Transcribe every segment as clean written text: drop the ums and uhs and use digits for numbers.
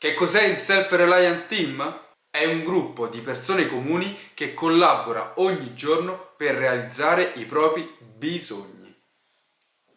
Che cos'è il Self-Reliance Team? È un gruppo di persone comuni che collabora ogni giorno per realizzare i propri bisogni.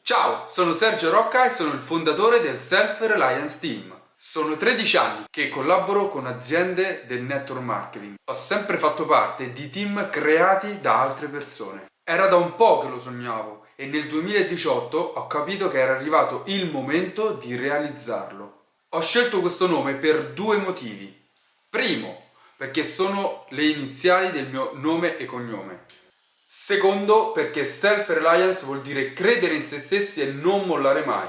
Ciao, sono Sergio Rocca e sono il fondatore del Self-Reliance Team. Sono 13 anni che collaboro con aziende del network marketing. Ho sempre fatto parte di team creati da altre persone. Era da un po' che lo sognavo e nel 2018 ho capito che era arrivato il momento di realizzarlo. Ho scelto questo nome per due motivi. Primo, perché sono le iniziali del mio nome e cognome. Secondo, perché self-reliance vuol dire credere in se stessi e non mollare mai.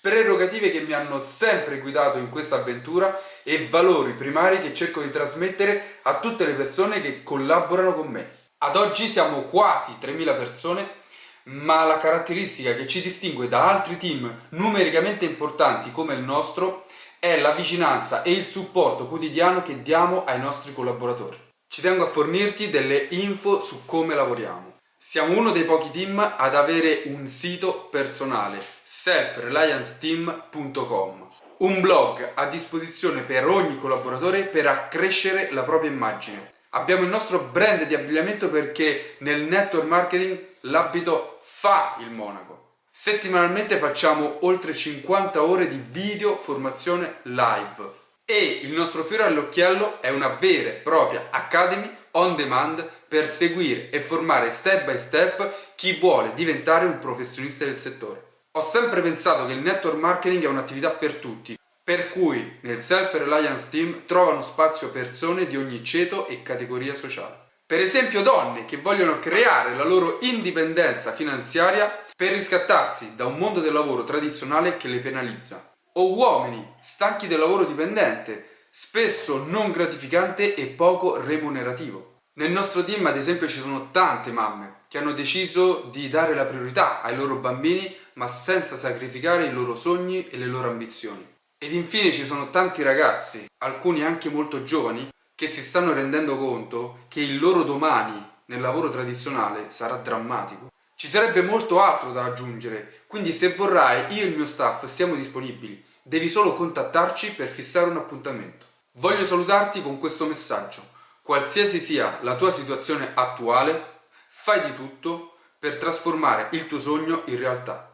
Prerogative che mi hanno sempre guidato in questa avventura e valori primari che cerco di trasmettere a tutte le persone che collaborano con me. Ad oggi siamo quasi 3.000 persone, ma la caratteristica che ci distingue da altri team numericamente importanti come il nostro è la vicinanza e il supporto quotidiano che diamo ai nostri collaboratori. Ci tengo a fornirti delle info su come lavoriamo. Siamo uno dei pochi team ad avere un sito personale, selfrelianceteam.com, un blog a disposizione per ogni collaboratore per accrescere la propria immagine. Abbiamo il nostro brand di abbigliamento perché nel network marketing l'abito fa il monaco. Settimanalmente facciamo oltre 50 ore di video formazione live e il nostro fiore all'occhiello è una vera e propria academy on demand per seguire e formare step by step chi vuole diventare un professionista del settore. Ho sempre pensato che il network marketing è un'attività per tutti, per cui nel Self-Reliance Team trovano spazio persone di ogni ceto e categoria sociale. Per esempio donne che vogliono creare la loro indipendenza finanziaria per riscattarsi da un mondo del lavoro tradizionale che le penalizza. O uomini stanchi del lavoro dipendente, spesso non gratificante e poco remunerativo. Nel nostro team, ad esempio, ci sono tante mamme che hanno deciso di dare la priorità ai loro bambini, ma senza sacrificare i loro sogni e le loro ambizioni. Ed infine ci sono tanti ragazzi, alcuni anche molto giovani, che si stanno rendendo conto che il loro domani nel lavoro tradizionale sarà drammatico. Ci sarebbe molto altro da aggiungere, quindi se vorrai io e il mio staff siamo disponibili, devi solo contattarci per fissare un appuntamento. Voglio salutarti con questo messaggio: qualsiasi sia la tua situazione attuale, fai di tutto per trasformare il tuo sogno in realtà.